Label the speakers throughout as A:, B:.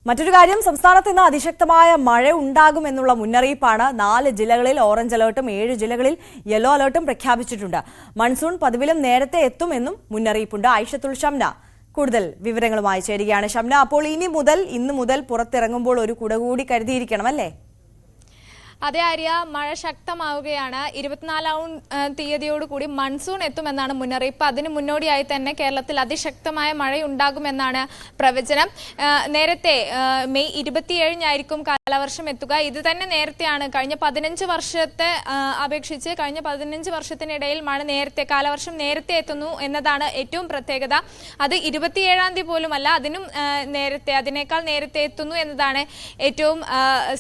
A: മറ്റൊരു കാര്യം, സംസ്ഥാനത്ത് ഇന്ന് അതിശക്തമായ മഴ ഉണ്ടാകുമെന്നുള്ള മുന്നറിയിപ്പാണ്. 4 ജില്ലകളിൽ ഓറഞ്ച് അലർട്ടും 7 ജില്ലകളിൽ യെല്ലോ അലർട്ടും പ്രഖ്യാപിച്ചിട്ടുണ്ട്. മൺസൂൺ പതിവിലും നേരത്തെ എത്തുമെന്നും മുന്നറിയിപ്പുണ്ട്. ആയിഷത്തുൽ ഷംന കൂടുതൽ വിവരങ്ങളുമായി ചേരുകയാണ്. ഷംന, അപ്പോൾ ഇന്ന് മുതൽ പുറത്തിറങ്ങുമ്പോൾ ഒരു കുട കൂടി കരുതിയിരിക്കണം അല്ലേ?
B: അതേ ആര്യ, മഴ ശക്തമാവുകയാണ്. 24-ാം തീയതിയോടുകൂടി മൺസൂൺ എത്തുമെന്നാണ് മുന്നറിയിപ്പ്. അതിന് മുന്നോടിയായി തന്നെ കേരളത്തിൽ അതിശക്തമായ മഴയുണ്ടാകുമെന്നാണ് പ്രവചനം. നേരത്തെ മെയ് 27-നായിരിക്കും കാലവർഷം എത്തുക. ഇത് തന്നെ നേരത്തെയാണ്. കഴിഞ്ഞ 15 വർഷത്തെ അപേക്ഷിച്ച് കഴിഞ്ഞ 15 വർഷത്തിനിടയിൽ കാലവർഷം നേരത്തെ എത്തുന്നു എന്നതാണ് ഏറ്റവും പ്രത്യേകത. അത് 27-ാം തീയതി പോലുമല്ല, അതിനേക്കാൾ നേരത്തെ എത്തുന്നു എന്നതാണ് ഏറ്റവും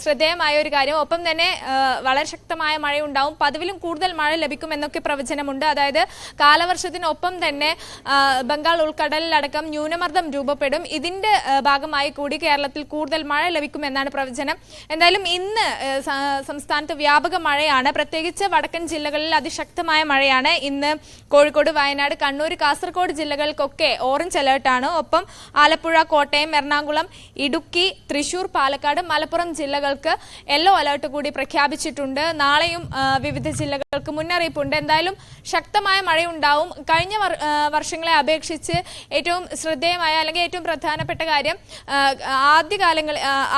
B: ശ്രദ്ധേയമായ ഒരു കാര്യം. ഒപ്പം തന്നെ വളരെ ശക്തമായ മഴയുണ്ടാവും, പതിവിലും കൂടുതൽ മഴ ലഭിക്കുമെന്നൊക്കെ പ്രവചനമുണ്ട്. അതായത് കാലവർഷത്തിനൊപ്പം തന്നെ ബംഗാൾ ഉൾക്കടലിലടക്കം ന്യൂനമർദ്ദം രൂപപ്പെടും. ഇതിന്റെ ഭാഗമായി കൂടി കേരളത്തിൽ കൂടുതൽ മഴ ലഭിക്കുമെന്നാണ് പ്രവചനം. എന്തായാലും ഇന്ന് സംസ്ഥാനത്ത് വ്യാപക മഴയാണ്. പ്രത്യേകിച്ച് വടക്കൻ ജില്ലകളിൽ അതിശക്തമായ മഴയാണ്. ഇന്ന് കോഴിക്കോട്, വയനാട്, കണ്ണൂർ, കാസർഗോഡ് ജില്ലകൾക്കൊക്കെ ഓറഞ്ച് അലേർട്ടാണ്. ഒപ്പം ആലപ്പുഴ, കോട്ടയം, എറണാകുളം, ഇടുക്കി, തൃശൂർ, പാലക്കാട്, മലപ്പുറം ജില്ലകൾക്ക് യെല്ലോ അലേർട്ട് കൂടി പ്രഖ്യാപിച്ചിട്ടുണ്ട്. നാളെയും വിവിധ ജില്ലകൾക്ക് മുന്നറിയിപ്പുണ്ട്. എന്തായാലും ശക്തമായ മഴയുണ്ടാവും. കഴിഞ്ഞ വർഷങ്ങളെ അപേക്ഷിച്ച് ഏറ്റവും ശ്രദ്ധേയമായ അല്ലെങ്കിൽ ഏറ്റവും പ്രധാനപ്പെട്ട കാര്യം,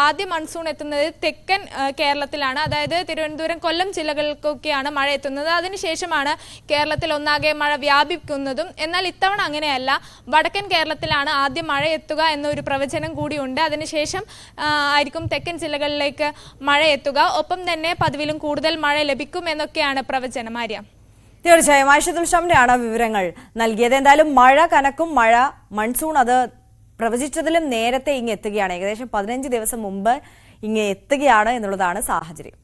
B: ആദ്യ മൺസൂൺ എത്തുന്നത് തെക്കൻ കേരളത്തിലാണ്. അതായത് തിരുവനന്തപുരം, കൊല്ലം ജില്ലകൾക്കൊക്കെയാണ് മഴ എത്തുന്നത്. അതിനുശേഷമാണ് കേരളത്തിൽ ഒന്നാകെ മഴ വ്യാപിക്കുന്നതും. എന്നാൽ ഇത്തവണ അങ്ങനെയല്ല, വടക്കൻ കേരളത്തിലാണ് ആദ്യം മഴ എത്തുക എന്നൊരു പ്രവചനം കൂടിയുണ്ട്. അതിനുശേഷം ആയിരിക്കും തെക്കൻ ജില്ലകളിലേക്ക് മഴ എത്തുക. ഒപ്പം തന്നെ പതിവിലും കൂടുതൽ മഴ ലഭിക്കും എന്നൊക്കെയാണ് പ്രവചനം. ആര്യ,
A: തീർച്ചയായും ആയിഷത്തുൽ ഷംനയാണ് വിവരങ്ങൾ നൽകിയത്. എന്തായാലും മഴ കനക്കും. മൺസൂൺ അത് പ്രവചിച്ചതിലും നേരത്തെ ഇങ്ങ് എത്തുകയാണ്. ഏകദേശം 15 ദിവസം മുമ്പ് ഇങ്ങ് എത്തുകയാണ് എന്നുള്ളതാണ് സാഹചര്യം.